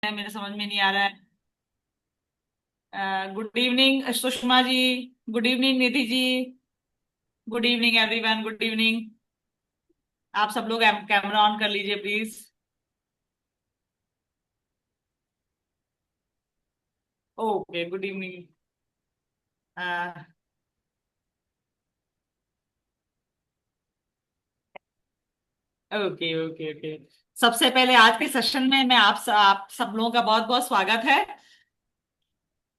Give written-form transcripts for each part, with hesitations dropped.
है, मेरे समझ में नहीं आ रहा है। Good evening Sushma ji. Good evening Nidhi ji. Good evening everyone, good evening. आप सब लोग कैमरा ऑन कर लीजिए please. Okay, good evening. Okay okay okay. सबसे पहले आज के सेशन में मैं आप सब लोगों का बहुत बहुत स्वागत है।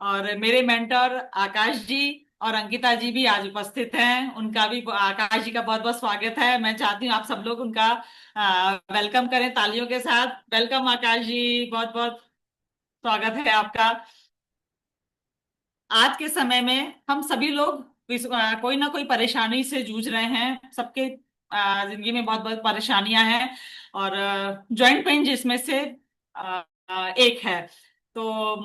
और मेरे मेंटर आकाश जी और अंकिता जी भी आज उपस्थित हैं। उनका भी, आकाश जी का बहुत बहुत स्वागत है। मैं चाहती हूँ आप सब लोग उनका वेलकम करें तालियों के साथ। वेलकम आकाश जी, बहुत बहुत स्वागत है आपका। आज के समय में हम सभी लोग कोई ना कोई परेशानी से जूझ रहे हैं। सबके जिंदगी में बहुत बहुत परेशानियां हैं। और जॉइंट पेन जिसमें से एक है। तो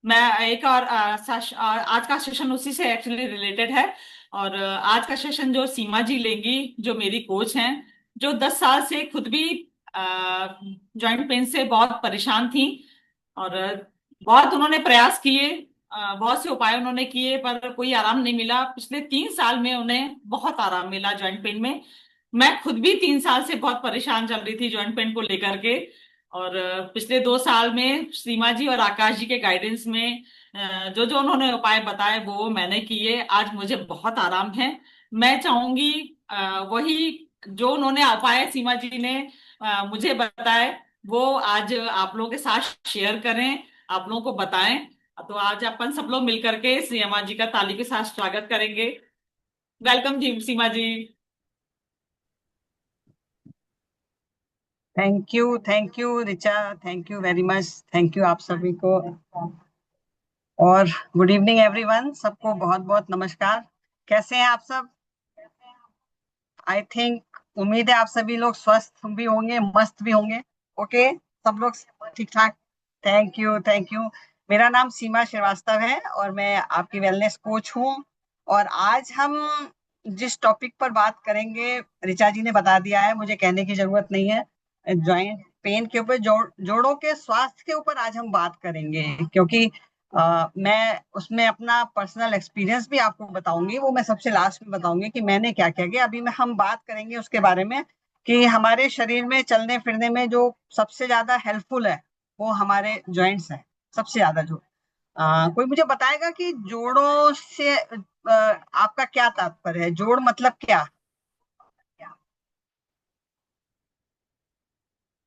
मैं एक और आज का सेशन उसी से एक्चुअली रिलेटेड है। और आज का सेशन जो सीमा जी लेंगी, जो मेरी कोच हैं, जो 10 साल से खुद भी जॉइंट पेन से बहुत परेशान थी। और बहुत उन्होंने प्रयास किए, बहुत से उपाय उन्होंने किए, पर कोई आराम नहीं मिला। पिछले 3 साल में उन्हें बहुत आराम मिला जॉइंट पेन में। मैं खुद भी 3 साल से बहुत परेशान चल रही थी जॉइंट पेन को लेकर के। और पिछले 2 साल में सीमा जी और आकाश जी के गाइडेंस में जो जो उन्होंने उपाय बताए वो मैंने किए। आज मुझे बहुत आराम है। मैं चाहूंगी वही जो उन्होंने उपाय सीमा जी ने मुझे बताए, वो आज आप लोगों के साथ शेयर करें, आप लोगों को बताएं। तो आज अपन सब लोग मिलकर के सीमा जी का ताली के साथ स्वागत करेंगे। Welcome ji Seema ji. Thank you Richa. Thank you very much. Thank you आप सभी को। और गुड इवनिंग एवरीवन, सबको बहुत बहुत नमस्कार। कैसे हैं आप सब? आई थिंक, उम्मीद है आप सभी लोग स्वस्थ भी होंगे, मस्त भी होंगे। ओके, सब लोग ठीक ठाक। Thank you. मेरा नाम सीमा श्रीवास्तव है और मैं आपकी वेलनेस कोच हूँ। और आज हम जिस टॉपिक पर बात करेंगे, रिचा जी ने बता दिया है, मुझे कहने की जरूरत नहीं है। जॉइंट पेन के ऊपर, जोड़ों के स्वास्थ्य के ऊपर आज हम बात करेंगे। क्योंकि मैं उसमें अपना पर्सनल एक्सपीरियंस भी आपको बताऊंगी, वो मैं सबसे लास्ट में बताऊंगी कि मैंने क्या क्या किया। अभी में हम बात करेंगे उसके बारे में कि हमारे शरीर में चलने फिरने में जो सबसे ज्यादा हेल्पफुल है वो हमारे जॉइंट्स हैं। सबसे ज्यादा जो कोई मुझे बताएगा कि जोड़ों से आपका क्या तात्पर्य है? जोड़ मतलब क्या?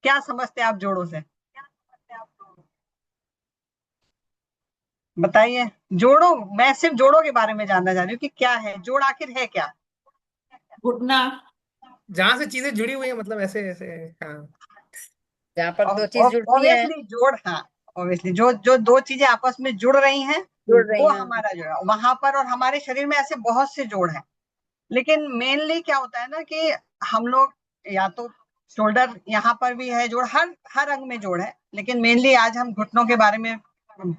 क्या समझते हैं आप जोड़ों से? बताइए। जोड़ों, मैं सिर्फ जोड़ों के बारे में जानना चाह रही हूँ कि क्या है जोड़, आखिर है क्या? घुटना। जहां से चीजें जुड़ी हुई है, मतलब ऐसे ऐसे। हाँ, जहाँ पर दो चीज जुड़ती हैं। ऑब्वियसली जोड़, हाँ। ऑब्वियसली जो जो दो चीजें आपस में जुड़ रही हैं जुड़ रही वो हैं। हमारा जोड़ है वहां पर। और हमारे शरीर में ऐसे बहुत से जोड़ हैं। लेकिन मेनली क्या होता है ना कि हम लोग, या तो शोल्डर, यहाँ पर भी है जोड़, हर हर अंग में जोड़ है। लेकिन मेनली आज हम घुटनों के बारे में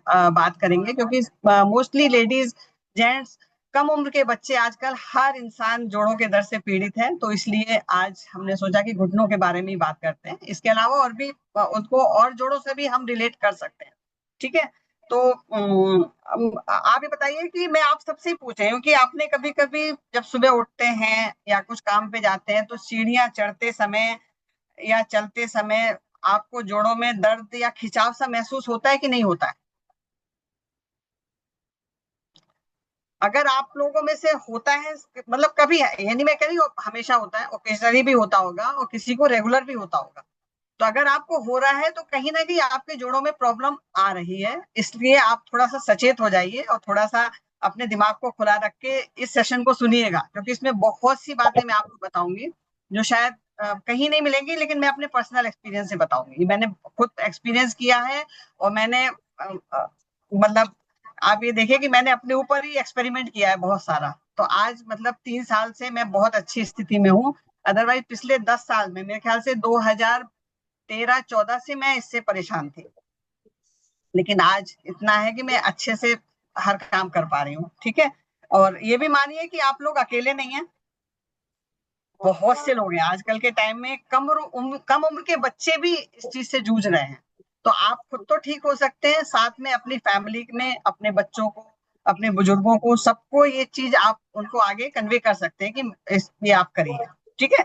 बात करेंगे, क्योंकि मोस्टली लेडीज, जेंट्स, कम उम्र के बच्चे, आजकल हर इंसान जोड़ों के दर्द से पीड़ित है। तो इसलिए आज हमने सोचा कि घुटनों के बारे में ही बात करते हैं। इसके अलावा और भी उनको और जोड़ों से भी हम रिलेट कर सकते हैं। ठीक है। तो आप ये बताइए कि मैं आप सबसे ही पूछ रही हूँ कि आपने कभी कभी जब सुबह उठते हैं या कुछ काम पे जाते हैं तो सीढ़ियां चढ़ते समय या चलते समय आपको जोड़ों में दर्द या खिंचाव सा महसूस होता है कि नहीं होता है? अगर आप लोगों में से होता है, मतलब कभी है, यानी मैं कह रही हूँ हमेशा होता है, ओकेजनली भी होता होगा और किसी को रेगुलर भी होता होगा। तो अगर आपको हो रहा है तो कहीं ना कहीं आपके जोड़ों में प्रॉब्लम आ रही है। इसलिए आप थोड़ा सा सचेत हो जाइए और थोड़ा सा अपने दिमाग को खुला रख के इस सेशन को सुनिएगा, क्योंकि इसमें बहुत सी बातें मैं आपको बताऊंगी जो शायद कहीं नहीं मिलेंगी, लेकिन मैं अपने पर्सनल एक्सपीरियंस से बताऊंगी। मैंने खुद एक्सपीरियंस किया है और मैंने मतलब आप ये देखिए कि मैंने अपने ऊपर ही एक्सपेरिमेंट किया है बहुत सारा। तो आज मतलब 3 साल से मैं बहुत अच्छी स्थिति में हूँ। अदरवाइज पिछले 10 साल में, मेरे ख्याल से 2013-14 से मैं इससे परेशान थी। लेकिन आज इतना है कि मैं अच्छे से हर काम कर पा रही हूँ। ठीक है। और ये भी मानिए कि आप लोग अकेले नहीं हैं, बहुत से लोग हैं आजकल के टाइम में। कम उम्र के बच्चे भी इस चीज से जूझ रहे हैं। तो आप खुद तो ठीक हो सकते हैं, साथ में अपनी फैमिली में अपने बच्चों को, अपने बुजुर्गों को, सबको ये चीज आप उनको आगे कन्वे कर सकते हैं कि ये आप करिए। ठीक है।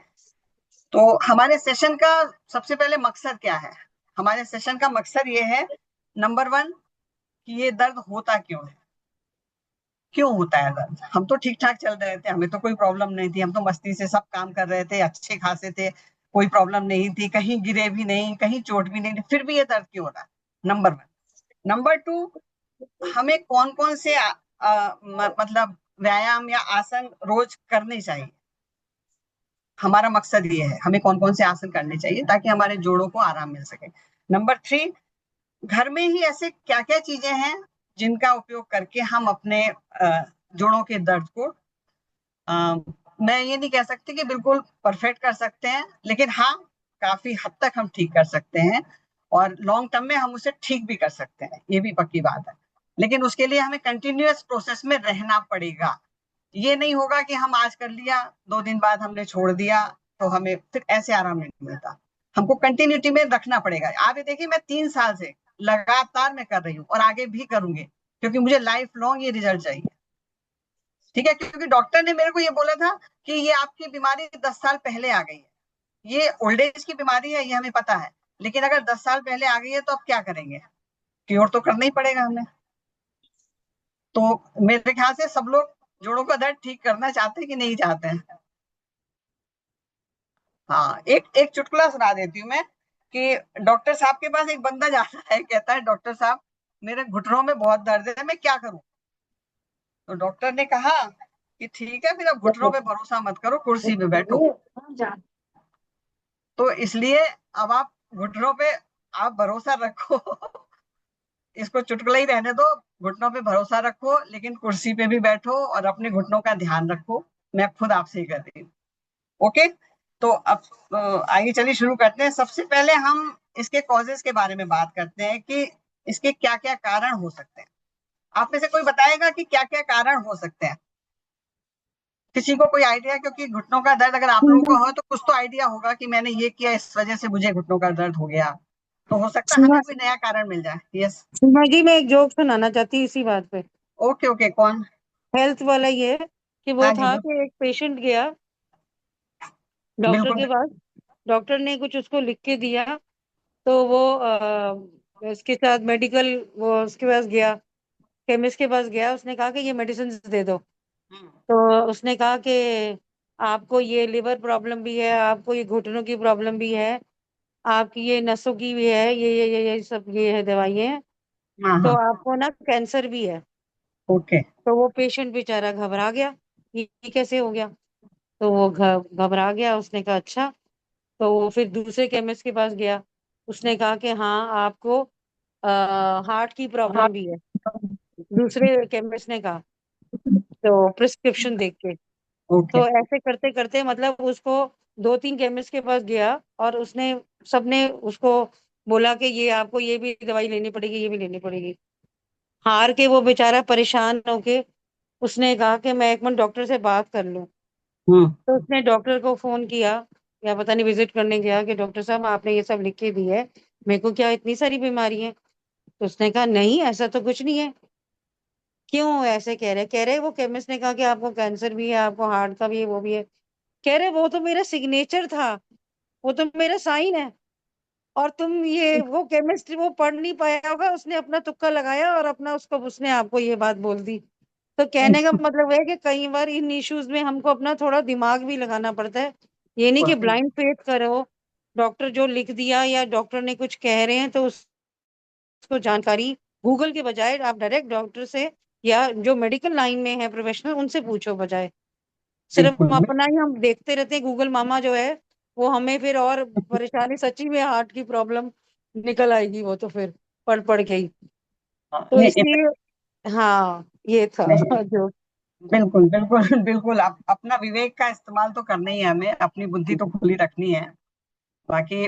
तो हमारे सेशन का सबसे पहले मकसद क्या है? हमारे सेशन का मकसद ये है, नंबर वन, कि ये दर्द होता क्यों है, क्यों होता है दर्द। हम तो ठीक ठाक चल रहे थे, हमें तो कोई प्रॉब्लम नहीं थी, हम तो मस्ती से सब काम कर रहे थे, अच्छे खासे थे, कोई प्रॉब्लम नहीं थी, कहीं गिरे भी नहीं, कहीं चोट भी नहीं थी, फिर भी ये दर्द क्यों हो रहा है, नंबर वन। नंबर टू, हमें कौन कौन से मतलब व्यायाम या आसन रोज करने चाहिए। हमारा मकसद ये है, हमें कौन कौन से आसन करने चाहिए ताकि हमारे जोड़ों को आराम मिल सके। नंबर थ्री, घर में ही ऐसे क्या क्या चीजें हैं जिनका उपयोग करके हम अपने जोड़ों के दर्द को, मैं ये नहीं कह सकती कि बिल्कुल परफेक्ट कर सकते हैं, लेकिन हाँ, काफी हद तक हम ठीक कर सकते हैं, और लॉन्ग टर्म में हम उसे ठीक भी कर सकते हैं, ये भी पक्की बात है। लेकिन उसके लिए हमें कंटिन्यूअस प्रोसेस में रहना पड़ेगा। ये नहीं होगा कि हम आज कर लिया, 2 दिन बाद हमने छोड़ दिया, तो हमें फिर ऐसे आराम नहीं मिलता। हमको कंटिन्यूटी में रखना पड़ेगा। आप ये देखिए, मैं 3 साल से लगातार मैं कर रही हूँ और आगे भी करूंगी, क्योंकि मुझे लाइफ लॉन्ग ये रिजल्ट चाहिए। ठीक है, क्योंकि डॉक्टर ने मेरे को ये बोला था कि ये आपकी बीमारी 10 साल पहले आ गई है, ये ओल्ड एज की बीमारी है, ये हमें पता है, लेकिन अगर 10 साल पहले आ गई है तो अब क्या करेंगे, क्योर तो करना ही पड़ेगा हमें। तो मेरे ख्याल से सब लोग जोड़ों का दर्द ठीक करना चाहते हैं कि नहीं चाहते हैं। हाँ, एक एक चुटकुला सुना देती हूँ मैं, कि डॉक्टर साहब के पास एक बंदा जाता है, कहता है, डॉक्टर साहब, मेरे घुटनों में बहुत दर्द है, मैं क्या करूं। तो डॉक्टर ने कहा कि ठीक है, फिर अब घुटनों पे भरोसा मत करो, कुर्सी पे बैठो। तो इसलिए अब आप घुटनों पे आप भरोसा रखो। इसको चुटकुला ही रहने दो, घुटनों पे भरोसा रखो, लेकिन कुर्सी पे भी बैठो और अपने घुटनों का ध्यान रखो। मैं खुद आपसे ही कर रही हूँ। ओके। तो अब आइए, चलिए शुरू करते हैं। सबसे पहले हम इसके कॉजेस के बारे में बात करते हैं कि इसके क्या क्या कारण हो सकते हैं। आप में से कोई बताएगा कि क्या क्या कारण हो सकते हैं? किसी को कोई आइडिया? क्योंकि घुटनों का दर्द अगर आप लोगों को हो तो कुछ तो आइडिया होगा कि मैंने ये किया, इस वजह से मुझे घुटनों का दर्द हो गया। तो हो सकता है हमें सीमा कोई नया कारण मिल जाए। यस। सीमा जी, मैं एक जोक सुनाना चाहती हूँ इसी बात पे। ओके ओके, कौन? हेल्थ वाला ये है कि वो हाँ जी, था बिल्कुल कि एक पेशेंट गया डॉक्टर बिल्कुल। के पास। डॉक्टर ने कुछ उसको लिख के दिया, तो वो उसके साथ मेडिकल, वो उसके पास गया, केमिस्ट के पास गया। उसने कहा कि ये मेडिसिन दे दो। हम्म, तो उसने कहा कि आपको ये लिवर प्रॉब्लम भी है, आपको ये घुटनों की प्रॉब्लम भी है, आपकी ये नसों की भी है, ये सब ये है दवाइयाँ हैं, हाँ तो हाँ। आपको ना कैंसर भी है। ओके। तो वो पेशेंट बेचारा घबरा गया, ये कैसे हो गया। तो वो घबरा गया। उसने कहा अच्छा। तो वो फिर दूसरे केमिस्ट के पास गया। उसने कहा कि हाँ, आपको हार्ट की प्रॉब्लम भी है। दूसरे केमिस्ट ने कहा, तो प्रिस्क्रिप्शन देख के। ओके। तो ऐसे करते करते मतलब उसको 2-3 केमिस्ट के पास गया, और उसने सबने उसको बोला कि ये आपको ये भी दवाई लेनी पड़ेगी, ये भी लेनी पड़ेगी। हार के वो बेचारा परेशान होके उसने कहा कि मैं एक मिनट डॉक्टर से बात कर लूं। हम्म। तो उसने डॉक्टर को फोन किया, या पता नहीं विजिट करने गया, कि डॉक्टर साहब आपने ये सब लिख के दी है, मेरे को क्या इतनी सारी बीमारी है। तो उसने कहा नहीं, ऐसा तो कुछ नहीं है। क्यों ऐसे कह रहे वो केमिस्ट ने कहा कि आपको कैंसर भी है, आपको हार्ट का भी है, वो भी है। कह रहे वो तो मेरा सिग्नेचर था, वो तो मेरा साइन है। और तुम ये वो केमिस्ट वो पढ़ नहीं पाया होगा, उसने अपना तुक्का लगाया और अपना उसको उसने आपको ये बात बोल दी। तो कहने का मतलब है कि कई बार इन इश्यूज में हमको अपना थोड़ा दिमाग भी लगाना पड़ता है। ये नहीं कि ब्लाइंड फेथ करो, डॉक्टर जो लिख दिया या डॉक्टर ने कुछ कह रहे हैं तो उसको जानकारी गूगल के बजाय आप डायरेक्ट डॉक्टर से या जो मेडिकल लाइन में है प्रोफेशनल उनसे पूछो। बजाय सिर्फ बिल्कुल अपना ही हम देखते रहते हैं, गूगल मामा जो है वो हमें फिर और परेशानी, सच्ची में हार्ट की प्रॉब्लम निकल आएगी वो तो फिर पढ़ पढ़ के ही। तो नहीं, इसलिए हाँ, ये था नहीं, जो। बिल्कुल बिल्कुल बिल्कुल, अपना विवेक का इस्तेमाल तो करना ही है, हमें अपनी बुद्धि तो खुली रखनी है। बाकी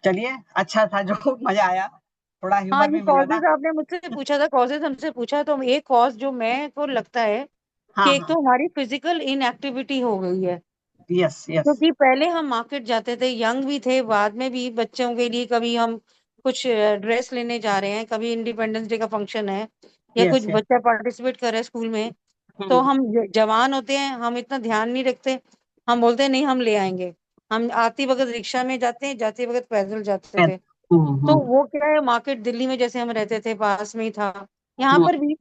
चलिए, अच्छा था, जो मजा आया, थोड़ा हाँ, ह्यूमर ये भी मिला था। कॉजेज आपने मुझसे पूछा था, कॉजेज हमसे पूछा, तो एक कॉज जो मैं को लगता है कि हाँ एक हाँ। तो हमारी फिजिकल इनएक्टिविटी हो गई है। Yes yes. क्योंकि पहले हम मार्केट जाते थे, यंग भी थे, बाद में भी बच्चों के लिए कभी हम कुछ ड्रेस लेने जा रहे हैं, कभी इंडिपेंडेंस डे का फंक्शन है या कुछ यस यस। बच्चा पार्टिसिपेट कर रहा है स्कूल में, तो हम जवान होते हैं, हम इतना ध्यान नहीं रखते, हम बोलते हैं नहीं हम ले आएंगे। हम आती वक्त रिक्शा में जाते हैं, जाते वक्त पैदल जाते थे। तो हम्म। वो क्या है, मार्केट दिल्ली में जैसे हम रहते थे पास में ही था, यहाँ हम्म। पर भी,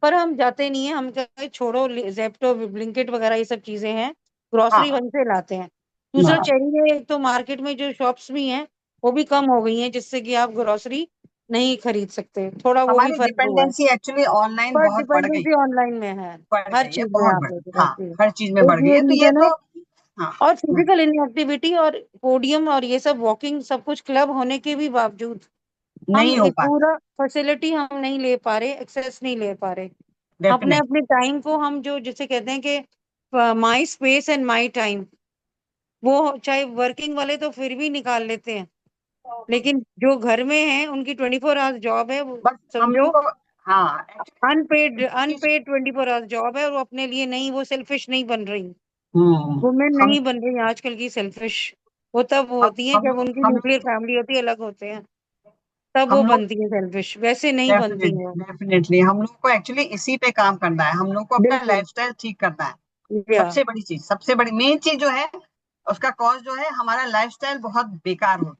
पर हम जाते नहीं है। हम क्या छोड़ो, जेप्टो ब्लिंकिट वगैरह ये सब चीजें हैं, ग्रोसरी हाँ वहीं से लाते हैं। दूसरा हाँ। चाहिए, एक तो मार्केट में जो शॉप्स भी हैं वो भी कम हो गई हैं, जिससे कि आप ग्रोसरी नहीं खरीद सकते, थोड़ा वो भी हमारी फर्क हुआ है। डिपेंडेंसी एक्चुअली ऑनलाइन पर बहुत बढ़ गई, डिपेंडेंसी ऑनलाइन में है, बढ़ हर गई है, चीज में बहुत आप बढ़, देख हाँ, सकते हैं। हर चीज में एक बढ़ गई ये है, तो ये रीजन है। तो हाँ। और हम्म, फिजिकल इनएक्टिविटी और पोडियम और ये सब वॉकिंग सब कुछ क्लब होने के भी बावजूद हम नहीं हो एक पाता। पूरा फैसिलिटी हम नहीं ले पा रहे, एक्सेस नहीं ले पा रहे। अपने डेफिनेट। अपने टाइम को हम जो जिसे कहते हैं कि माई स्पेस एंड माई टाइम, वो चाहे वर्किंग वाले तो फिर भी निकाल लेते हैं, लेकिन जो घर में हैं उनकी 24 आवर्स जॉब है, वो बस हम समझो लोग, हाँ unpaid actually, unpaid 24 hours job है, और वो अपने लिए नहीं, वो सेल्फिश नहीं बन रही, हम्म। वुमेन हम नहीं बन रही आजकल की सेल्फिश। वो तब हम होती हैं हम जब उनकी हम न्यूक्लियर फैमिली होती है, अलग होते हैं, तब वो हम लोग बनती है सेल्फिश, वैसे नहीं बनती डेफिनेटली है। डेफिनेटली हम लोग को एक्चुअली इसी पे काम करना है, हम लोग को अपना बिल्कुल। लाइफस्टाइल ठीक करना है। या सबसे बड़ी चीज, सबसे बड़ी मेन चीज जो है, उसका कॉज जो है हमारा लाइफस्टाइल बहुत बेकार हो गया।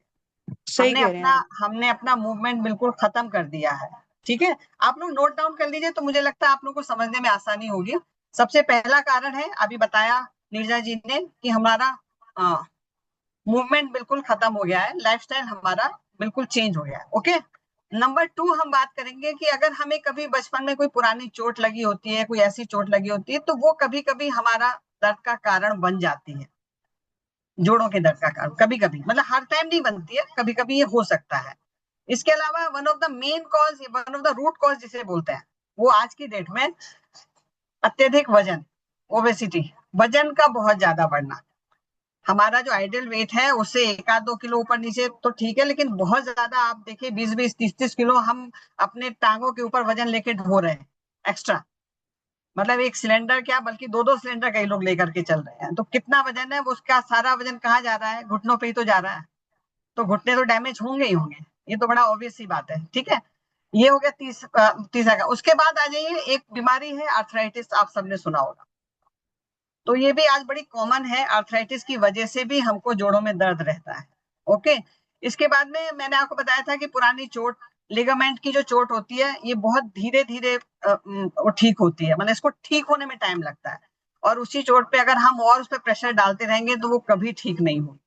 सही हमने कह रहे हैं अपना आप। हमने अपना मूवमेंट बिल्कुल खत्म कर दिया है। ठीक है, आप लोग नोट डाउन कर लीजिए, तो मुझे लगता है आप लोग को समझने में आसानी होगी। सबसे पहला कारण है, अभी बताया नीरजा जी ने, कि हमारा मूवमेंट बिल्कुल खत्म हो गया है, लाइफस्टाइल हमारा बिल्कुल चेंज हो गया है। ओके। नंबर टू, हम बात करेंगे कि अगर हमें कभी बचपन में कोई पुरानी चोट लगी होती है, कोई ऐसी चोट लगी होती है, तो वो कभी कभी हमारा दर्द का कारण बन जाती है। जोड़ों के दर्द का कारण कभी कभी, मतलब हर टाइम नहीं बनती है, कभी कभी ये हो सकता है। इसके अलावा one of the main cause, one of the root cause जिसे बोलते हैं, वो आज की डेट में अत्यधिक वजन, ओबेसिटी, वजन का बहुत ज्यादा बढ़ना। हमारा जो आइडियल वेट है उससे 1 आध 2 किलो ऊपर नीचे तो ठीक है, लेकिन बहुत ज्यादा आप देखिए 20 20 30 30 किलो हम अपने टांगों के ऊपर वजन लेके ढो रहे हैं एक्स्ट्रा। मतलब एक सिलेंडर क्या, बल्कि दो दो सिलेंडर कई लोग लेकर के चल रहे हैं, तो कितना वजन है वो, उसका सारा वजन कहाँ जा रहा है, घुटनों पे ही तो जा रहा है। तो घुटने तो डैमेज होंगे ही होंगे, ये तो बड़ा ऑब्वियस सी बात है। ठीक है, ये हो गया तीसरा का। उसके बाद आ जाइए, एक बीमारी है आर्थराइटिस, आप सबने सुना होगा। तो ये भी आज बड़ी कॉमन है, आर्थराइटिस की वजह से भी हमको जोड़ों में दर्द रहता है। ओके। इसके बाद में मैंने आपको बताया था कि पुरानी चोट, लिगामेंट की जो चोट होती है, ये बहुत धीरे धीरे वो ठीक होती है, मतलब इसको ठीक होने में टाइम लगता है। और उसी चोट पे अगर हम और उस पर प्रेशर डालते रहेंगे तो वो कभी ठीक नहीं होगी।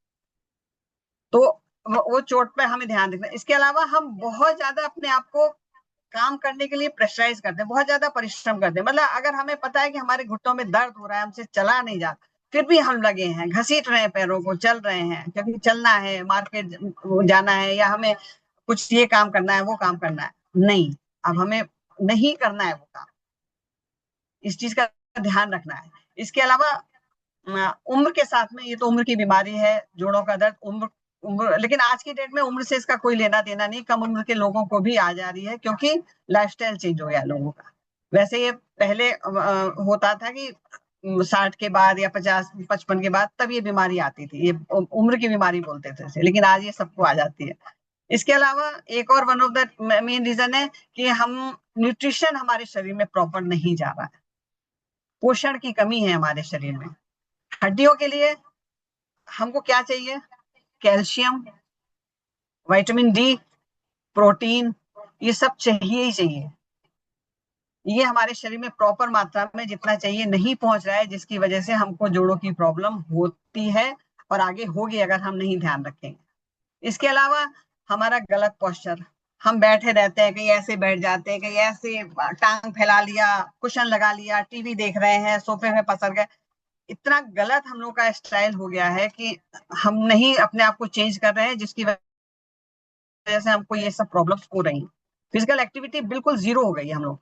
तो वो चोट पे हमें ध्यान रखना है। इसके अलावा हम बहुत ज्यादा अपने आप को काम करने के लिए प्रेशराइज करते हैं, बहुत ज्यादा परिश्रम करते हैं। मतलब अगर हमें पता है कि हमारे घुटनों में दर्द हो रहा है, हमसे चला नहीं जाता, फिर भी हम लगे हैं, घसीट रहे हैं पैरों को, चल रहे हैं, क्योंकि चलना है, मार्केट जाना है, या हमें कुछ ये काम करना है, वो काम करना है। नहीं, अब हमें नहीं करना है वो काम, इस चीज का ध्यान रखना है। इसके अलावा उम्र के साथ में, ये तो उम्र की बीमारी है, जोड़ों का दर्द, उम्र उम्र, लेकिन आज की डेट में उम्र से इसका कोई लेना देना नहीं, कम उम्र के लोगों को भी आ जा रही है, क्योंकि लाइफस्टाइल चेंज हो गया लोगों का। वैसे ये पहले होता था कि 60 के बाद या 50 55 के बाद तब ये बीमारी आती थी, ये उम्र की बीमारी बोलते थे इसे, लेकिन आज ये सबको आ जाती है। इसके अलावा एक और one of the main reason है कि हम न्यूट्रिशन हमारे शरीर में प्रॉपर नहीं जा रहा है, पोषण की कमी है हमारे शरीर में। हड्डियों के लिए हमको क्या चाहिए, कैल्शियम, विटामिन डी, प्रोटीन, ये सब चाहिए ही चाहिए। ये हमारे शरीर में प्रॉपर मात्रा में जितना चाहिए नहीं पहुंच रहा है, जिसकी वजह से हमको जोड़ों की प्रॉब्लम होती है, और आगे होगी अगर हम नहीं ध्यान रखेंगे। इसके अलावा हमारा गलत पोस्चर, हम बैठे रहते हैं, कहीं ऐसे बैठ जाते हैं, कहीं ऐसे टांग फैला लिया, कुशन लगा लिया, टीवी देख रहे हैं, सोफे में पसर गए। इतना गलत हम लोग का स्टाइल हो गया है कि हम नहीं अपने आप को चेंज कर रहे हैं, जिसकी वजह से हमको ये सब प्रॉब्लम्स हो रही हैं। फिजिकल एक्टिविटी बिल्कुल जीरो हो गई है हम लोग।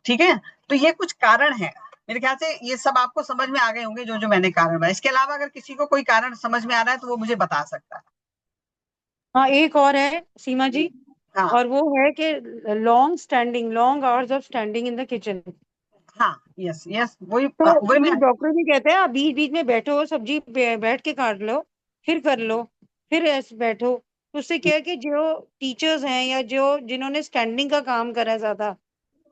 ठीक है, तो ये कुछ कारण है, मेरे ख्याल से ये सब आपको समझ में आ गए होंगे, जो जो मैंने कारण बताया। इसके अलावा अगर किसी को कोई कारण समझ में आ रहा है तो वो मुझे बता सकता है। हाँ, एक और है सीमा जी, हाँ और वो है कि long hours of standing in the kitchen. हाँ, यस यस, वही तो वही ये मैं, डॉक्टर भी कहते हैं, आप बीच बीच में बैठो, सब्जी बैठ के काट लो, फिर कर लो, फिर ऐसे बैठो। तो उससे क्या है कि जो टीचर्स हैं या जो जिन्होंने स्टैंडिंग का काम करा है ज्यादा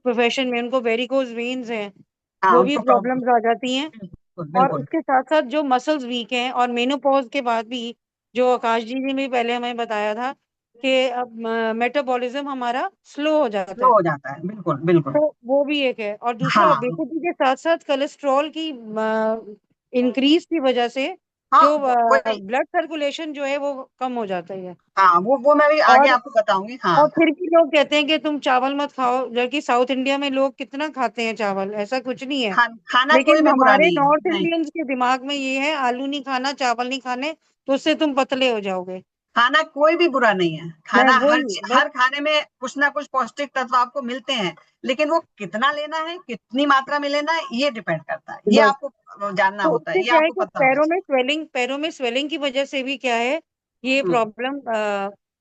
प्रोफेशन में, उनको वेरिकोज वेन्स हैं, हाँ, वो भी उनको प्रॉब्लम। प्रॉब्लम्स आ जाती हैं। बिल्कुल और बिल्कुल। उसके साथ साथ जो मसल्स वीक हैं, और मेनोपॉज के बाद भी, जो आकाश जी ने भी पहले हमें बताया था कि अब मेटाबॉलिज्म हमारा स्लो हो जाता स्लो है, हो जाता है, बिल्कुल बिल्कुल। तो वो भी एक है। और दूसरा हाँ ओबेसिटी के साथ साथ कोलेस्ट्रॉल की इंक्रीज की वजह से हाँ, जो वही। ब्लड सर्कुलेशन जो है वो कम हो जाता है। हाँ, वो मैं भी आगे और आपको बताऊंगी। हाँ और फिर भी लोग कहते हैं कि तुम चावल मत खाओ, जबकि साउथ इंडिया में लोग कितना खाते हैं चावल, ऐसा कुछ नहीं है। खाना कोई लेकिन भी बुरा हमारे नहीं है, नॉर्थ नहीं। इंडियंस के दिमाग में ये है, आलू नहीं खाना, चावल नहीं खाने, तो उससे तुम पतले हो जाओगे। खाना कोई भी बुरा नहीं है, मैं खाना वही बस। हर खाने में कुछ ना कुछ पौष्टिक तत्व आपको मिलते हैं। लेकिन वो कितना लेना है, कितनी मात्रा में लेना है, ये डिपेंड करता है, ये बस आपको जानना तो होता उससे है, ये क्या है आपको कि पता होना चाहिए। पैरों में स्वेलिंग की वजह से भी क्या है, ये हम्म। प्रॉब्लम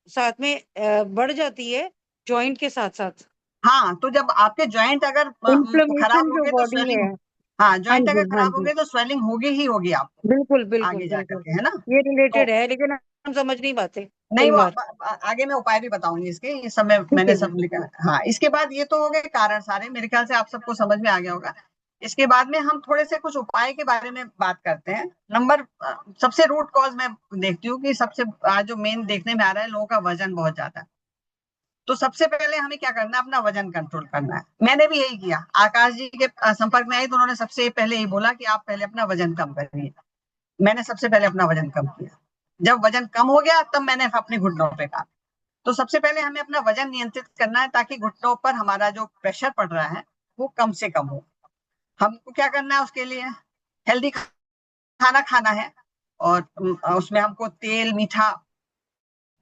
साथ में बढ़ जाती है, जॉइंट के साथ साथ। हाँ, तो जब आपके जॉइंट अगर खराब इन्फ्लेमेशन हो जो गए तो बॉडी में स्वेलिंग। है। हाँ, हाँ जॉइंट अगर जी, हाँ खराब हो जी, गए तो स्वेलिंग होगी ही होगी आपको, बिल्कुल बिल्कुल आगे जा बिल्कुल। करके, है ना। ये तो रिलेटेड है, लेकिन हम समझ नहीं पाते नहीं, कई वो बार। आगे मैं उपाय भी बताऊंगी इसके, ये सब ठीक मैंने है जी। सब लिखा है। हाँ, इसके बाद ये तो हो गए कारण सारे, मेरे ख्याल से आप सबको समझ में आ गया होगा। इसके बाद में हम थोड़े से कुछ उपाय के बारे में बात करते हैं। सबसे रूट कॉज मैं देखती हूँ कि सबसे आज जो मेन देखने में आ रहा है, लोगों का वजन बहुत ज्यादा है। तो सबसे पहले हमें क्या करना है, अपना वजन कंट्रोल करना है। मैंने भी यही किया, आकाश जी के संपर्क में आई तो उन्होंने सबसे पहले यही बोला कि आप पहले अपना वजन कम करिए। मैंने सबसे पहले अपना वजन कम किया। जब वजन कम हो गया तब मैंने अपने घुटनों पे काम। तो सबसे पहले हमें अपना वजन नियंत्रित करना है, ताकि घुटनों पर हमारा जो प्रेशर पड़ रहा है वो कम से कम हो। हमको क्या करना है उसके लिए, हेल्दी खाना खाना है। और उसमें हमको तेल मीठा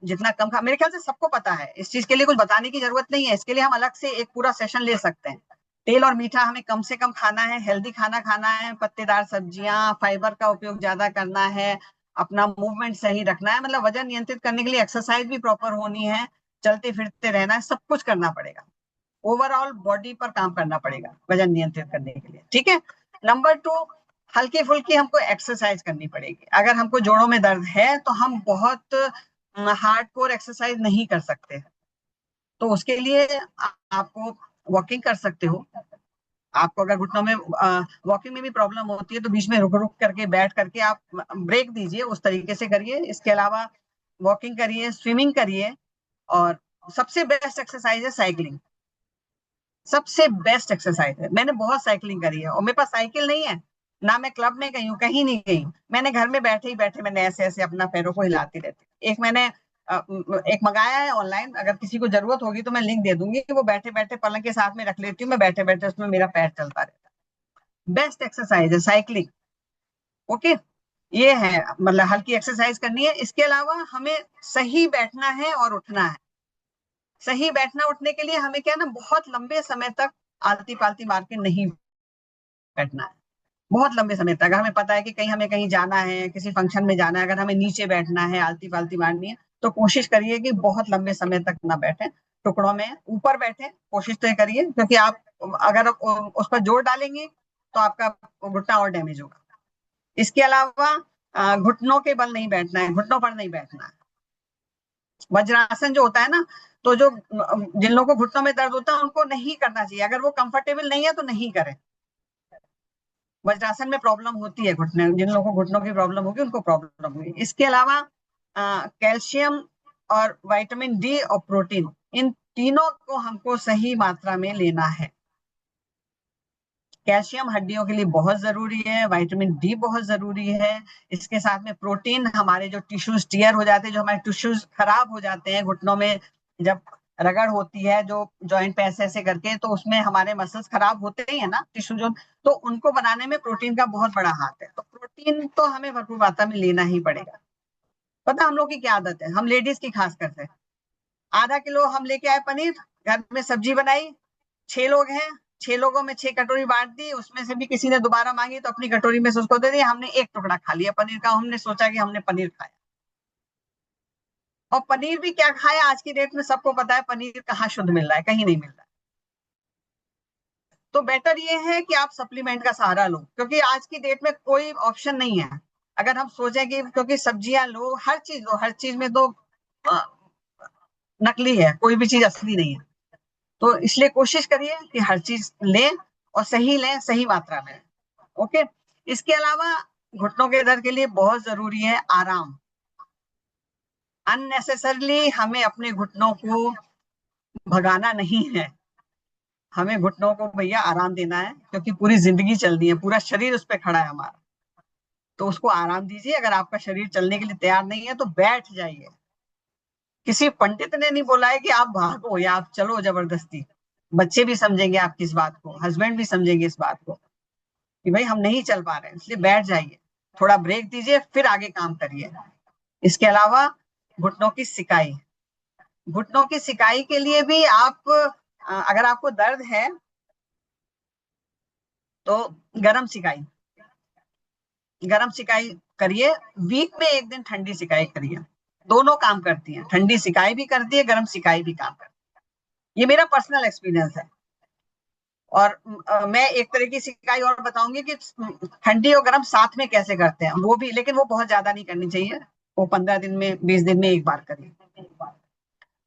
जितना कम खा, मेरे ख्याल से सबको पता है, इस चीज के लिए कुछ बताने की जरूरत नहीं है, इसके लिए हम अलग से एक पूरा सेशन ले सकते हैं। तेल और मीठा हमें कम से कम खाना है, हेल्दी खाना खाना है, पत्तेदार सब्जियां, फाइबर का उपयोग ज्यादा करना है, अपना मूवमेंट सही रखना है। मतलब वजन नियंत्रित करने के लिए एक्सरसाइज भी प्रॉपर होनी है, चलते फिरते रहना है, सब कुछ करना पड़ेगा। ओवरऑल बॉडी पर काम करना पड़ेगा वजन नियंत्रित करने के लिए, ठीक है। नंबर 2, हल्की फुल्की हमको एक्सरसाइज करनी पड़ेगी। अगर हमको जोड़ों में दर्द है तो हम बहुत हार्ड कोर एक्सरसाइज नहीं कर सकते। तो उसके लिए आपको वॉकिंग कर सकते हो। आपको अगर घुटनों में वॉकिंग में भी प्रॉब्लम होती है तो बीच में रुक रुक करके बैठ करके आप ब्रेक दीजिए, उस तरीके से करिए। इसके अलावा वॉकिंग करिए, स्विमिंग करिए। और सबसे बेस्ट एक्सरसाइज है साइकिलिंग। सबसे बेस्ट एक्सरसाइज है। मैंने बहुत साइकिलिंग करी है, और मेरे पास साइकिल नहीं है ना, मैं क्लब में गई हूँ, कहीं नहीं गई हूँ। मैंने घर में बैठे ही बैठे मैंने ऐसे ऐसे अपना पैरों को हिलाती रहती। एक मैंने एक मंगाया है ऑनलाइन, अगर किसी को जरूरत होगी तो मैं लिंक दे दूंगी, कि वो बैठे बैठे पलंग के साथ में रख लेती हूँ, मैं बैठे बैठे उसमें मेरा पैर चलता रहता है। बेस्ट एक्सरसाइज है साइकिलिंग। ओके, ये है, मतलब हल्की एक्सरसाइज करनी है। इसके अलावा हमें सही बैठना है और उठना है। सही बैठना उठने के लिए हमें क्या है ना, बहुत लंबे समय तक आलती पालती मार के नहीं बैठना है। बहुत लंबे समय तक, अगर हमें पता है कि कहीं हमें कहीं जाना है, किसी फंक्शन में जाना है, अगर हमें नीचे बैठना है, आलती पालती मारनी है, तो कोशिश करिए कि बहुत लंबे समय तक ना बैठे, टुकड़ों में ऊपर बैठे। कोशिश तो ये करिए, क्योंकि आप अगर उस पर जोर डालेंगे तो आपका घुटना और डैमेज होगा। इसके अलावा घुटनों के बल नहीं बैठना है, घुटनों पर नहीं बैठना है। वज्रासन जो होता है ना, तो जो जिन लोगों को घुटनों में दर्द होता है उनको नहीं करना चाहिए। अगर वो कंफर्टेबल नहीं है तो नहीं करें। वज्रासन में प्रॉब्लम होती है घुटने, जिन लोगों को घुटनों की प्रॉब्लम होगी उनको प्रॉब्लम होगी। इसके अलावा कैल्शियम और विटामिन डी और प्रोटीन, इन तीनों को हमको सही मात्रा में लेना है। कैल्शियम हड्डियों के लिए बहुत जरूरी है, विटामिन डी बहुत जरूरी है। इसके साथ में प्रोटीन, हमारे जो टिश्यूज टीयर हो जाते हैं, जो हमारे टिश्यूज खराब हो जाते हैं घुटनों में, जब रगड़ होती है जो जॉइंट पे ऐसे ऐसे करके, तो उसमें हमारे मसल्स खराब होते ही है ना, टिश्यू जो, तो उनको बनाने में प्रोटीन का बहुत बड़ा हाथ है। तो प्रोटीन तो हमें भरपूर मात्रा में लेना ही पड़ेगा। पता हम लोग की क्या आदत है, हम लेडीज की खास करके, आधा किलो हम लेके आए पनीर, घर में सब्जी बनाई, 6 लोग हैं, 6 लोगों में 6 कटोरी बांट दी, उसमें से भी किसी ने दोबारा मांगी तो अपनी कटोरी में से उसको दे दिया, हमने एक टुकड़ा खा लिया पनीर का, हमने सोचा कि हमने पनीर खाया। और पनीर भी क्या खाया, आज की डेट में सबको पता है पनीर कहाँ शुद्ध मिल रहा है, कहीं नहीं मिल रहा है। तो बेटर ये है कि आप सप्लीमेंट का सहारा लो, क्योंकि आज की डेट में कोई ऑप्शन नहीं है। अगर हम सोचें कि क्योंकि सब्जियां लो, हर चीज लो, हर चीज में तो नकली है, कोई भी चीज असली नहीं है। तो इसलिए कोशिश करिए कि हर चीज लें और सही लें, सही मात्रा में। ओके। इसके अलावा घुटनों के दर्द के लिए बहुत जरूरी है आराम। अननेसेसरली हमें अपने घुटनों को भगाना नहीं है, हमें घुटनों को भैया आराम देना है, क्योंकि पूरी जिंदगी चलनी है, पूरा शरीर उस पर खड़ा है हमारा। तो उसको आराम दीजिए। अगर आपका शरीर चलने के लिए तैयार नहीं है तो बैठ जाइए। किसी पंडित ने नहीं बोला है कि आप भागो या आप चलो जबरदस्ती। बच्चे भी समझेंगे आपकी इस बात को, हस्बैंड भी समझेंगे इस बात को कि भाई हम नहीं चल पा रहे हैं, इसलिए बैठ जाइए, थोड़ा ब्रेक दीजिए, फिर आगे काम करिए। इसके अलावा घुटनों की सिकाई, घुटनों की सिकाई के लिए भी आप अगर आपको दर्द है तो गरम सिकाई, गरम सिकाई करिए। वीक में एक दिन ठंडी सिकाई करिए। दोनों काम करती हैं, ठंडी सिकाई भी करती है, गरम सिकाई भी काम करती है। ये मेरा पर्सनल एक्सपीरियंस है। और मैं एक तरह की सिकाई और बताऊंगी कि ठंडी और गर्म साथ में कैसे करते हैं वो भी, लेकिन वो बहुत ज्यादा नहीं करनी चाहिए। वो 15 दिन में 20 दिन में एक बार करिए।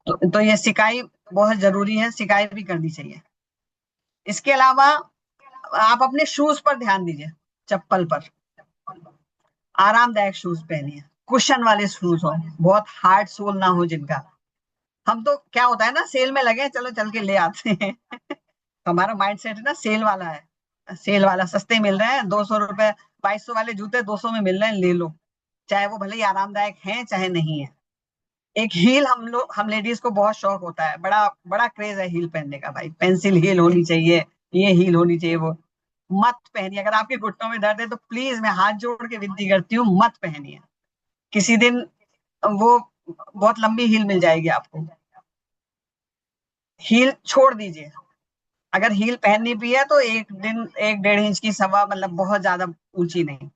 तो ये सिकाई बहुत जरूरी है, सिकाई भी करनी चाहिए। इसके अलावा आप अपने शूज पर ध्यान दीजिए, चप्पल पर आरामदायक शूज पहनिए, कुशन वाले शूज हो, बहुत हार्ड सोल ना हो जिनका। हम तो क्या होता है ना, सेल में लगे चलो चल के ले आते हैं हमारा माइंड सेट है ना सेल वाला है, सेल वाला, सस्ते मिल रहे हैं, 200 रुपए, 2200 वाले जूते 200 में मिल रहे हैं, ले लो। चाहे वो भले ही आरामदायक हैं चाहे नहीं है। एक हील हम लेडीज को बहुत शौक होता है, बड़ा बड़ा क्रेज है हील पहनने का। भाई पेंसिल हील होनी चाहिए, ये हील होनी चाहिए, वो मत पहनिए। अगर आपके घुटनों में दर्द है तो प्लीज मैं हाथ जोड़ के विनती करती हूँ, मत पहनिए। किसी दिन वो बहुत लंबी हील मिल जाएगी आपको, हील छोड़ दीजिए। अगर हील पहननी भी है तो एक दिन 1-1.5 इंच की, सवा, मतलब बहुत ज्यादा ऊंची नहीं।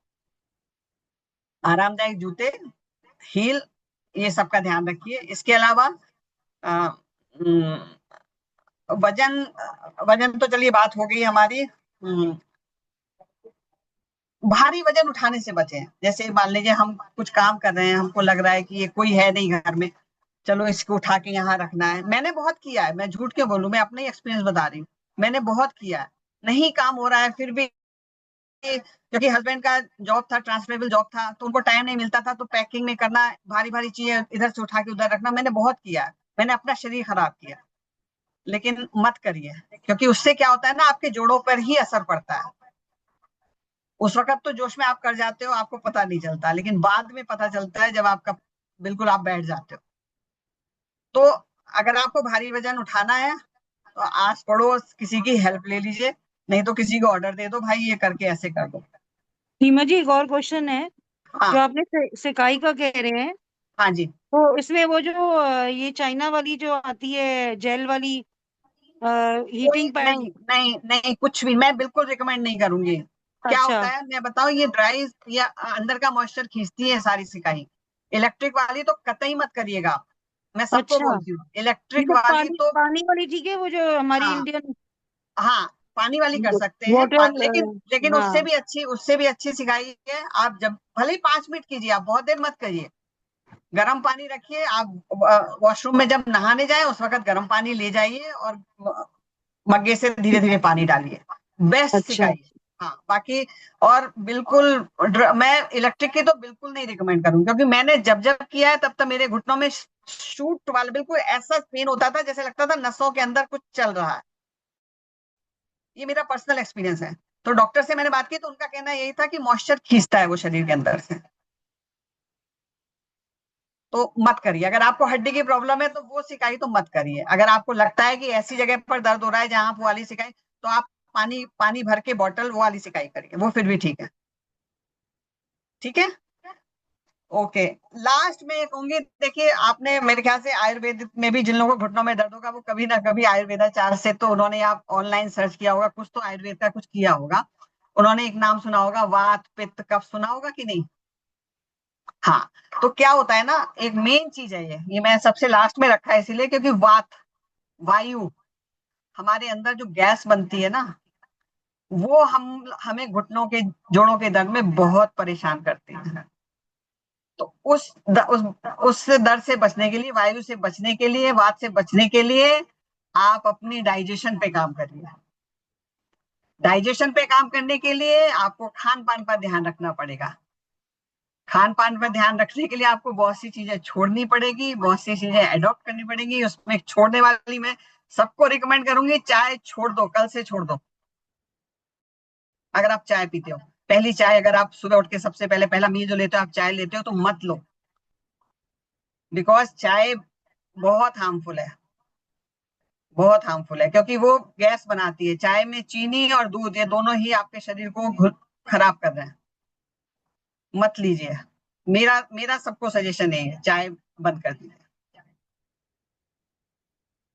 आरामदायक जूते, हील, ये सब का ध्यान रखिए। इसके अलावा अ, हम्म, वजन, वजन तो चलिए बात हो गई हमारी। भारी वजन उठाने से बचें। जैसे मान लीजिए हम कुछ काम कर रहे हैं, हमको लग रहा है कि ये कोई है नहीं घर में, चलो इसको उठा के यहाँ रखना है। मैंने बहुत किया है, मैं झूठ क्यों बोलूं, मैं अपना ही एक्सपीरियंस बता रही हूँ। मैंने बहुत किया है, नहीं काम हो रहा है फिर भी, क्योंकि हस्बैंड का जॉब था, ट्रांसफरेबल जॉब था, तो उनको टाइम नहीं मिलता था, तो पैकिंग में करना, भारी भारी चीजें इधर से उठा के उधर रखना, मैंने बहुत किया है। मैंने अपना शरीर खराब किया। लेकिन मत करिए, क्योंकि उससे क्या होता है ना, आपके जोड़ों पर ही असर पड़ता है। उस वक्त तो जोश में आप कर जाते हो, आपको पता नहीं चलता, लेकिन बाद में पता चलता है जब आपका बिल्कुल आप बैठ जाते हो। तो अगर आपको भारी वजन उठाना है तो आस पड़ोस किसी की हेल्प ले लीजिए, नहीं तो किसी को ऑर्डर दे दो, भाई ये करके ऐसे कर दो। सीमा जी, एक और क्वेश्चन है। जो हाँ। आपने सिकाई का कह रहे हैं, हाँ जी। तो इसमें वो जो ये चाइना वाली जो आती है जेल वाली कोई हीटिंग पैड। नहीं, नहीं नहीं, कुछ भी मैं बिल्कुल रिकमेंड नहीं करूंगी। क्या अच्छा। होता है मैं बताऊं, ये ड्राई या अंदर का मॉइस्चर खींचती है सारी सिकाई। इलेक्ट्रिक वाली तो कतई मत करिएगा आप। मैं सबको अच्छा, बोलती हूँ इलेक्ट्रिक मतलब वाली पानी तो। पानी वाली ठीक है, वो जो हमारी हाँ। इंडियन हाँ, पानी वाली कर सकते हैं, वाटर। लेकिन लेकिन हाँ। उससे भी अच्छी सिकाई है। आप जब भले ही 5 मिनट कीजिए, आप बहुत देर मत करिए। गर्म पानी रखिए, आप वॉशरूम में जब नहाने जाए उस वक्त गर्म पानी ले जाइए और मग्गे से धीरे धीरे पानी डालिए, बेस्ट अच्छा। सिकाई। हाँ बाकी, और बिल्कुल मैं इलेक्ट्रिक की तो बिल्कुल नहीं रिकमेंड करूँ, क्योंकि मैंने जब जब किया है तब तक मेरे घुटनों में शूट वाला बिल्कुल ऐसा पेन होता था, जैसे लगता था नसों के अंदर कुछ चल रहा है। ये मेरा पर्सनल एक्सपीरियंस है। तो डॉक्टर से मैंने बात की तो उनका कहना यही था कि मॉइस्चर खींचता है वो शरीर के अंदर से। तो मत करिए। अगर आपको हड्डी की प्रॉब्लम है तो वो सिकाई तो मत करिए। अगर आपको लगता है कि ऐसी जगह पर दर्द हो रहा है जहां आप वो वाली सिकाई, तो आप पानी पानी भर के बॉटल वो वाली सिकाई करिए, वो फिर भी ठीक है। ठीक है। ओके। लास्ट में ये कहूंगी, देखिए आपने मेरे ख्याल से आयुर्वेद में भी जिन लोगों को घुटनों में दर्द होगा वो कभी ना कभी आयुर्वेदाचार्य से तो उन्होंने, आप ऑनलाइन सर्च किया होगा, कुछ तो आयुर्वेद का कुछ किया होगा। उन्होंने एक नाम सुना होगा, वात पित्त कफ, सुना होगा कि नहीं? हाँ। तो क्या होता है ना, एक मेन चीज है ये मैं सबसे लास्ट में रखा है इसीलिए क्योंकि वात, वायु, हमारे अंदर जो गैस बनती है ना, वो हमें घुटनों के जोड़ों के दर्द में बहुत परेशान करती है। तो उस दर्द से बचने के लिए, वायु से बचने के लिए, वात से बचने के लिए आप अपनी डाइजेशन पे काम करिए। डाइजेशन पे काम करने के लिए आपको खान पान पर ध्यान रखना पड़ेगा। खान पान पर ध्यान रखने के लिए आपको बहुत सी चीजें छोड़नी पड़ेगी, बहुत सी चीजें अडॉप्ट करनी पड़ेगी। उसमें छोड़ने वाली मैं सबको रिकमेंड करूंगी, चाय छोड़ दो, कल से छोड़ दो। अगर आप चाय पीते हो, पहली चाय अगर आप सुबह उठ के सबसे पहले पहला मील जो लेते हो आप चाय लेते हो, तो मत लो। बिकॉज चाय बहुत हार्मफुल है, बहुत हार्मफुल है, क्योंकि वो गैस बनाती है। चाय में चीनी और दूध ये दोनों ही आपके शरीर को खराब कर रहे हैं, मत लीजिए। मेरा मेरा सबको सजेशन है चाय बंद कर दीजिए।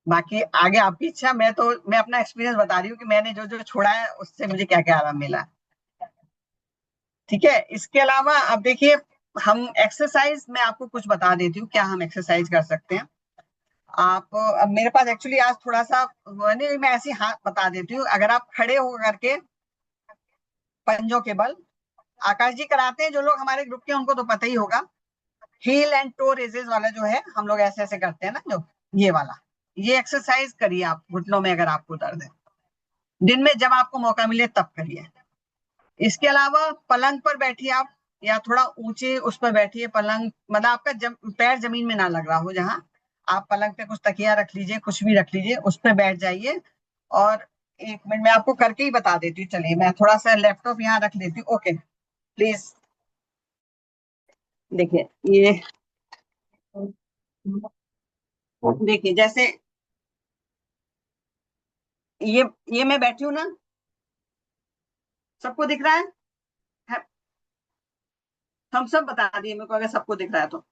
बाकी आगे आपकी इच्छा। मैं अपना एक्सपीरियंस बता रही हूँ कि मैंने जो जो छोड़ा है उससे मुझे क्या क्या आराम मिला। ठीक है, इसके अलावा अब देखिए, हम एक्सरसाइज मैं आपको कुछ बता देती हूँ क्या हम एक्सरसाइज कर सकते हैं। आप अब मेरे पास एक्चुअली आज थोड़ा सा नहीं, मैं ऐसे हाथ बता देती हूँ। अगर आप खड़े हो करके पंजों के बल, आकाश जी कराते हैं, जो लोग हमारे ग्रुप के उनको तो पता ही होगा, हील एंड टो रेजेस वाला जो है हम लोग ऐसे ऐसे करते हैं ना, जो ये वाला, ये एक्सरसाइज करिए आप घुटनों में अगर आपको दर्द है। दिन में जब आपको मौका मिले तब करिए। इसके अलावा पलंग पर बैठिए आप, या थोड़ा ऊंचे उस पर बैठिए। पलंग मतलब आपका पैर जमीन में ना लग रहा हो, जहां आप पलंग पे कुछ तकिया रख लीजिए, कुछ भी रख लीजिए, उस पर बैठ जाइए। और 1 मिनट में आपको करके ही बता देती हूँ। चलिए मैं थोड़ा सा लैपटॉप यहाँ रख लेती हूँ। ओके प्लीज देखिए, ये देखिए जैसे ये ये मैं बैठी हूँ ना, सबको दिख रहा है? हम सब बता दिए मेरे को अगर सबको दिख रहा है तो।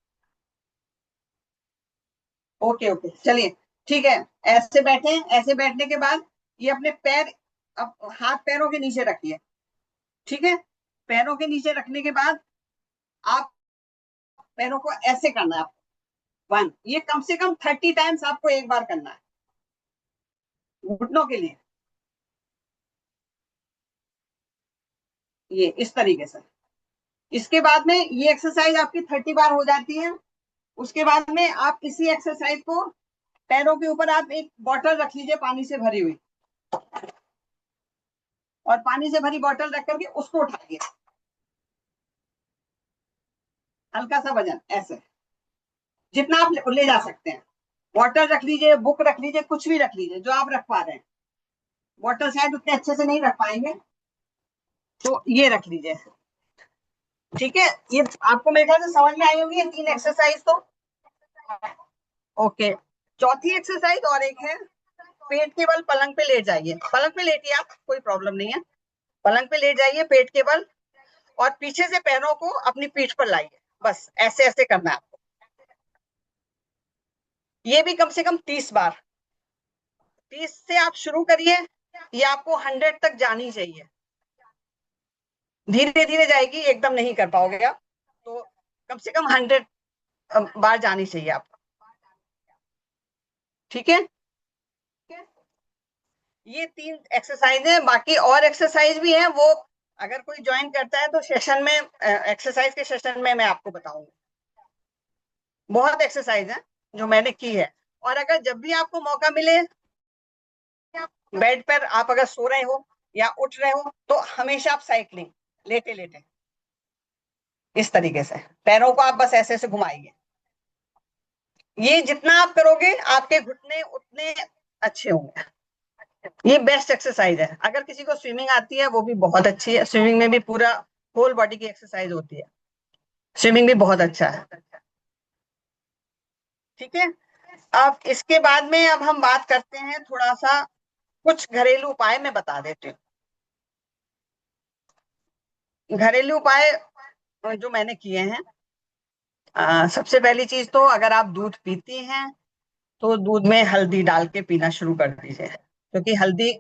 ओके ओके चलिए ठीक है। ऐसे बैठे, ऐसे बैठने के बाद ये अपने पैर, अब हाथ पैरों के नीचे रखिए। ठीक है, पैरों के नीचे रखने के बाद आप पैरों को ऐसे करना है आपको। 1, ये कम से कम 30 टाइम्स आपको एक बार करना है घुटनों के लिए, ये इस तरीके से। इसके बाद में ये एक्सरसाइज आपकी 30 बार हो जाती है। उसके बाद में आप इसी एक्सरसाइज को पैरों के ऊपर आप एक बॉटल रख लीजिए पानी से भरी हुई, और पानी से भरी बॉटल रख करके उसको उठाइए, हल्का सा वजन ऐसे, जितना आप ले जा सकते हैं। बॉटल रख लीजिए, बुक रख लीजिए, कुछ भी रख लीजिए जो आप रख पा रहे हैं। बॉटल शायद उतने अच्छे से नहीं रख पाएंगे, तो ये रख लीजिए। ठीक है, ये आपको मेरे ख्याल से समझ में आई होगी ये 3 एक्सरसाइज तो। ओके, चौथी एक्सरसाइज और एक है, पेट के बल पलंग पे लेट जाइए। पलंग पे लेटिए आप, कोई प्रॉब्लम नहीं है। पलंग पे लेट जाइए पेट के बल, और पीछे से पैरों को अपनी पीठ पर लाइए। बस ऐसे ऐसे करना है आपको। ये भी कम से कम 30 बार। 30 से आप शुरू करिए, ये आपको 100 तक जानी चाहिए। धीरे धीरे जाएगी, एकदम नहीं कर पाओगे आप, तो कम से कम 100 बार जानी चाहिए आपको। ठीक है, ये 3 एक्सरसाइज है। बाकी और एक्सरसाइज भी है, वो अगर कोई ज्वाइन करता है तो सेशन में, एक्सरसाइज के सेशन में मैं आपको बताऊंगी। बहुत एक्सरसाइज है जो मैंने की है। और अगर जब भी आपको मौका मिले, बेड पर आप अगर सो रहे हो या उठ रहे हो, तो हमेशा आप साइकिलिंग, लेटे लेटे इस तरीके से पैरों को आप बस ऐसे ऐसे घुमाइए। ये जितना आप करोगे आपके घुटने उतने अच्छे होंगे। ये बेस्ट एक्सरसाइज है। अगर किसी को स्विमिंग आती है वो भी बहुत अच्छी है, स्विमिंग में भी पूरा होल बॉडी की एक्सरसाइज होती है, स्विमिंग भी बहुत अच्छा है। ठीक है, अब इसके बाद में अब हम बात करते हैं थोड़ा सा, कुछ घरेलू उपाय मैं बता देती हूँ। घरेलू उपाय जो मैंने किए हैं, सबसे पहली चीज तो अगर आप दूध पीती हैं तो दूध में हल्दी डाल के पीना शुरू कर दीजिए, क्योंकि हल्दी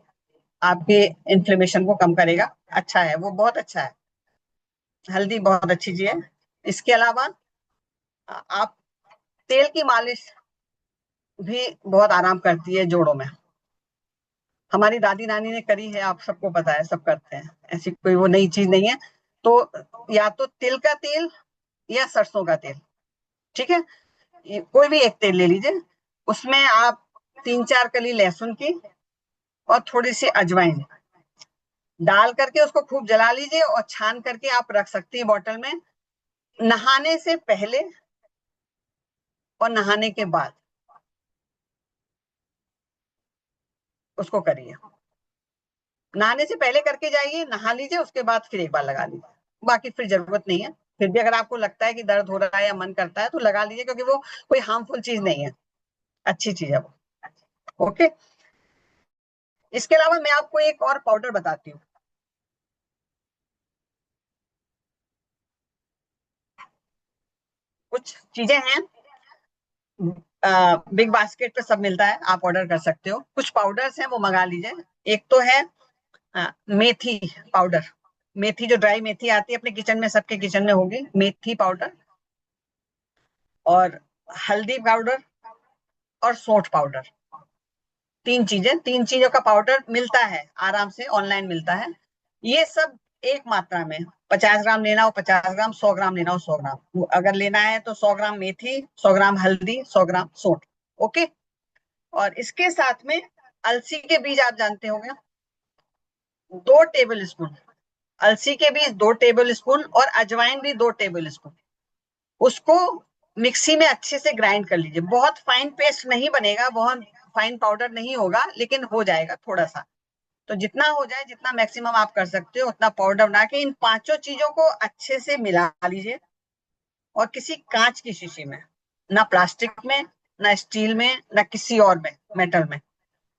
आपके इन्फ्लेमेशन को कम करेगा। अच्छा है, वो बहुत अच्छा है, हल्दी बहुत अच्छी चीज है। इसके अलावा आप तेल की मालिश भी बहुत आराम करती है जोड़ों में। हमारी दादी नानी ने करी है, आप सबको पता है, सब करते हैं, ऐसी कोई वो नई चीज नहीं है। तो या तो तिल का तेल या सरसों का तेल, ठीक है, कोई भी एक तेल ले लीजिए, उसमें आप 3-4 कली लहसुन की और थोड़ी सी अजवाइन डाल करके उसको खूब जला लीजिए और छान करके आप रख सकती हैं बॉटल में। नहाने से पहले और नहाने के बाद उसको करिए। नहाने से पहले करके जाइए, नहा लीजिए, उसके बाद फिर एक बार लगा लीजिए, बाकी फिर जरूरत नहीं है। फिर भी अगर आपको लगता है कि दर्द हो रहा है या मन करता है तो लगा लीजिए, क्योंकि वो कोई हार्मफुल चीज नहीं है, अच्छी चीज है वो। ओके, इसके अलावा मैं आपको एक और पाउडर बताती हूँ। कुछ चीजें हैं, बिग बास्केट पे सब मिलता है, आप ऑर्डर कर सकते हो। कुछ पाउडर्स हैं वो मंगा लीजिए। एक तो है मेथी पाउडर, मेथी जो ड्राई मेथी आती है अपने किचन में, सबके किचन में होगी मेथी पाउडर, और हल्दी पाउडर और सौंठ पाउडर। तीन चीजों का पाउडर मिलता है, आराम से ऑनलाइन मिलता है। ये सब एक मात्रा में, 50 ग्राम लेना हो 50 ग्राम, 100 ग्राम लेना हो 100 ग्राम। अगर लेना है तो 100 ग्राम मेथी, 100 ग्राम हल्दी, 100 ग्राम सौंठ। ओके, और इसके साथ में अलसी के बीज आप जानते होंगे, 2 टेबल स्पून अलसी के बीज, 2 टेबल स्पून, और अजवाइन भी 2 टेबल स्पून। उसको मिक्सी में अच्छे से ग्राइंड कर लीजिए। बहुत फाइन पेस्ट नहीं बनेगा, बहुत फाइन पाउडर नहीं होगा, लेकिन हो जाएगा थोड़ा सा। तो जितना हो जाए, जितना मैक्सिमम आप कर सकते हो उतना पाउडर बना के इन पांचों चीजों को अच्छे से मिला लीजिए, और किसी कांच की शीशी में, ना प्लास्टिक में, ना स्टील में, ना किसी और में, मेटल में,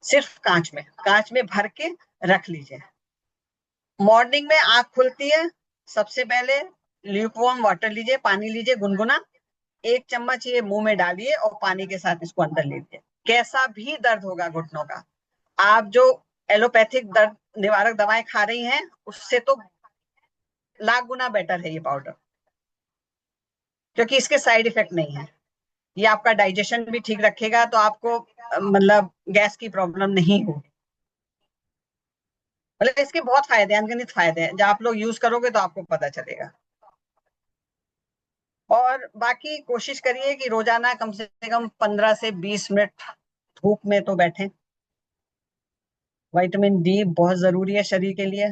सिर्फ कांच में भर के रख लीजिए। मॉर्निंग में आंख खुलती है, सबसे पहले ल्यूकवार्म वाटर लीजिए, पानी लीजिए गुनगुना, 1 चम्मच ये मुंह में डालिए और पानी के साथ इसको अंदर लीजिए। कैसा भी दर्द होगा घुटनों का, आप जो एलोपैथिक दर्द निवारक दवाएं खा रही हैं उससे तो लाख गुना बेटर है ये पाउडर, क्योंकि इसके साइड इफेक्ट नहीं है। ये आपका डाइजेशन भी ठीक रखेगा, तो आपको मतलब गैस की प्रॉब्लम नहीं होगी। मतलब इसके बहुत फायदे हैं, अनगिनत फायदे हैं, जब आप लोग यूज करोगे तो आपको पता चलेगा। और बाकी कोशिश करिए कि रोजाना कम से कम 15 से 20 मिनट धूप में तो बैठें। विटामिन डी बहुत जरूरी है शरीर के लिए,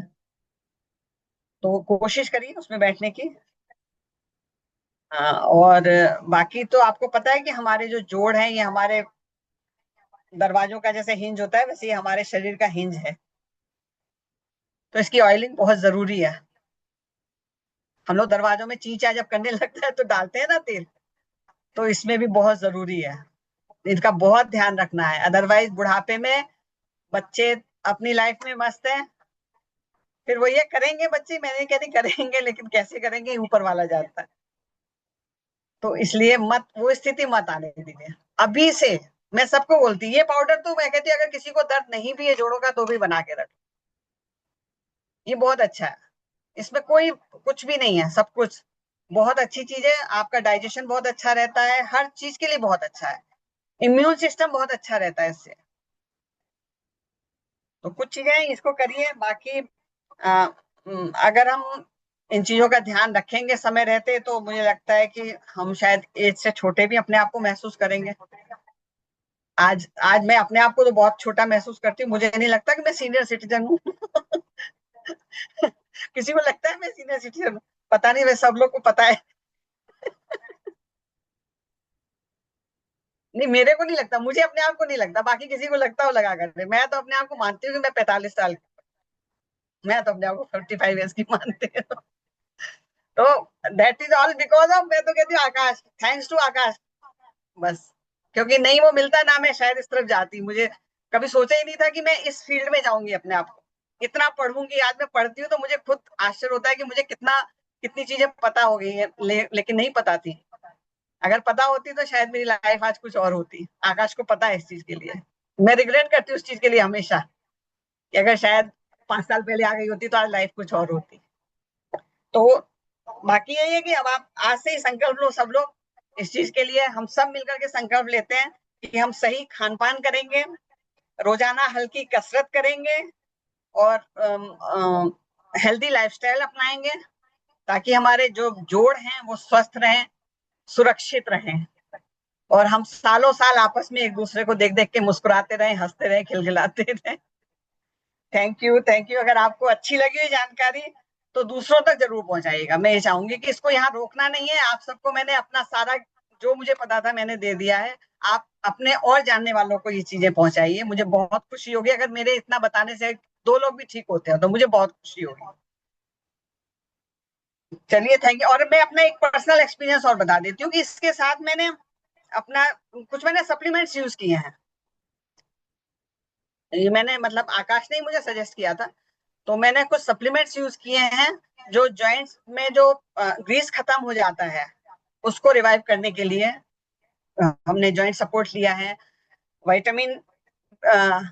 तो कोशिश करिए उसमें बैठने की। हाँ, और बाकी तो आपको पता है कि हमारे जो जोड़ है ये हमारे दरवाजों का जैसे हिंज होता है, वैसे ही हमारे शरीर का हिंज है, तो इसकी ऑयलिंग बहुत जरूरी है। हम लोग दरवाजों में चींचा जब करने लगता है तो डालते हैं ना तेल, तो इसमें भी बहुत जरूरी है, इनका बहुत ध्यान रखना है। अदरवाइज बुढ़ापे में बच्चे अपनी लाइफ में मस्त है, फिर वो ये करेंगे बच्चे, मैं नहीं कहती करेंगे, लेकिन कैसे करेंगे ऊपर वाला जानता है। तो इसलिए मत, वो स्थिति मत आने दीजिए अभी से। मैं सबको बोलती ये पाउडर, तो मैं कहती अगर किसी को दर्द नहीं भी है जोड़ों का तो भी बना के रख, ये बहुत अच्छा है, इसमें कोई कुछ भी नहीं है, सब कुछ बहुत अच्छी चीज है। आपका डाइजेशन बहुत अच्छा रहता है, हर चीज के लिए बहुत अच्छा है, इम्यून सिस्टम बहुत अच्छा रहता है इससे। तो कुछ चीजें इसको करिए, बाकी अगर हम इन चीजों का ध्यान रखेंगे समय रहते, तो मुझे लगता है कि हम शायद एज से छोटे भी अपने आप को महसूस करेंगे। आज आज मैं अपने आप को तो बहुत छोटा महसूस करती हूँ, मुझे नहीं लगता कि मैं सीनियर सिटीजन हूँ। किसी को लगता है मैं सीनियर सिटीजन हूँ, पता नहीं, वैसे सब लोग को पता है। नहीं, मेरे को नहीं लगता, मुझे अपने आप को नहीं लगता, बाकी किसी को लगता हो लगा कर, मैं तो अपने आप को मानती हूँ कि मैं 45 साल की, मैं तो अपने आप को 55 ईयर्स की मानती हूँ। तो that is all because of, मैं तो कहती हूँ आकाश, थैंक्स टू आकाश, बस। क्योंकि नहीं वो मिलता ना, मैं शायद इस तरफ जाती। मुझे कभी सोचा ही नहीं था कि मैं इस फील्ड में जाऊंगी, अपने आप को इतना पढ़ूंगी। आज मैं पढ़ती हूँ तो मुझे खुद आश्चर्य होता है कि मुझे कितनी चीजें पता हो गई है, लेकिन नहीं पता थी। अगर पता होती तो शायद मेरी लाइफ आज कुछ और होती। आकाश को पता है इस चीज के लिए, मैं रिग्रेट करती हूँ उस चीज के लिए हमेशा, कि अगर शायद 5 साल पहले आ गई होती तो आज लाइफ कुछ और होती। तो बाकी यही है कि अब आप आज से ही संकल्प लो, सब लोग इस चीज के लिए। हम सब मिलकर के संकल्प लेते हैं कि हम सही खान पान करेंगे, रोजाना हल्की कसरत करेंगे, और हेल्दी लाइफस्टाइल अपनाएंगे, ताकि हमारे जो जोड़ हैं वो स्वस्थ रहें, सुरक्षित रहें, और हम सालों साल आपस में एक दूसरे को देख देख के मुस्कुराते रहें, हंसते रहें, खिलखिलाते रहें। Thank you, thank you. अगर आपको अच्छी लगी ये जानकारी तो दूसरों तक जरूर पहुंचाइएगा। मैं ये चाहूंगी कि इसको यहाँ रोकना नहीं है। आप सबको मैंने अपना सारा जो मुझे पता था मैंने दे दिया है। आप अपने और जानने वालों को ये चीजें पहुंचाइए। मुझे बहुत खुशी होगी अगर मेरे इतना बताने से 2 लोग भी ठीक होते हैं तो मुझे बहुत खुशी होगी। चलिए, थैंक यू। और मैं अपना एक पर्सनल एक्सपीरियंस और बता देती हूँ कि इसके साथ मैंने अपना मैंने सप्लीमेंट्स यूज किए हैं। ये मैंने मतलब आकाश ने ही मुझे सजेस्ट किया था, तो मैंने कुछ सप्लीमेंट्स यूज किए हैं जो जॉइंट्स में जो ग्रीस खत्म हो जाता है उसको रिवाइव करने के लिए हमने जॉइंट सपोर्ट लिया है। विटामिन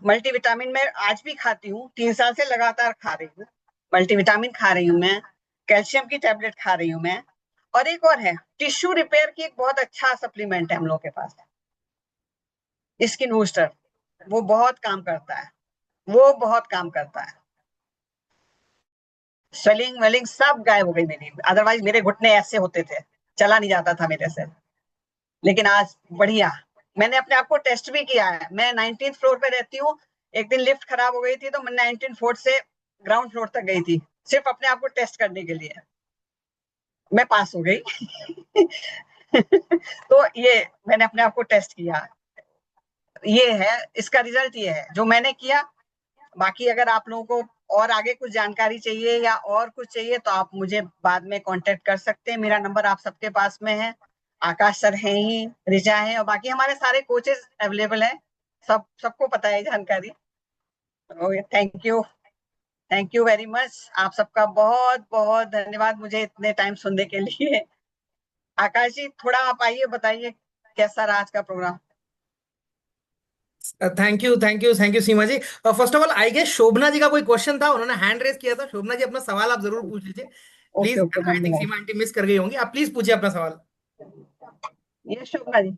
मल्टीविटामिन मैं आज भी खाती हूँ, 3 साल से लगातार खा रही हूँ। मल्टीविटामिन खा रही हूँ मैं, कैल्शियम की टैबलेट खा रही हूँ मैं, और एक और है टिश्यू रिपेयर की एक बहुत अच्छा सप्लीमेंट है हम लोग के पास, स्किन बूस्टर। वो बहुत काम करता है, वो बहुत काम करता है। स्वेलिंग वेलिंग सब गायब हो गई मेरी। अदरवाइज मेरे घुटने ऐसे होते थे, चला नहीं जाता था मेरे से, लेकिन आज बढ़िया। मैंने अपने आप को टेस्ट भी किया है। मैं 19th फ्लोर पे रहती हूँ। एक दिन लिफ्ट खराब हो गई थी तो मैं 19th फ्लोर से ग्राउंड फ्लोर तक गई थी सिर्फ अपने आप को टेस्ट करने के लिए। मैं पास हो गई। तो ये मैंने अपने आप को टेस्ट किया, ये है इसका रिजल्ट, ये है जो मैंने किया। बाकी अगर आप लोगों को और आगे कुछ जानकारी चाहिए या और कुछ चाहिए तो आप मुझे बाद में कांटेक्ट कर सकते हैं। मेरा नंबर आप सबके पास में है। आकाश सर हैं ही, ऋचा है, और बाकी हमारे सारे कोचेस अवेलेबल हैं। सबको पता है जानकारी। Okay, thank you, thank you very much. आप सबका बहुत बहुत धन्यवाद मुझे इतने टाइम सुनने के लिए। आकाश जी थोड़ा आप आइए, बताइए कैसा रहा आज का programme. Thank you, thank you, thank you Seema ji. First of all I guess Shobhana ji का कोई क्वेश्चन था, उन्होंने हैंड रेज किया था। शोभना जी अपना सवाल आप जरूर पूछ लीजिए okay please. Okay, I think धन्यवाद। सीमा आंटी मिस कर गई होंगी, आप प्लीज पूछिए अपना सवाल। ये शोभना जी।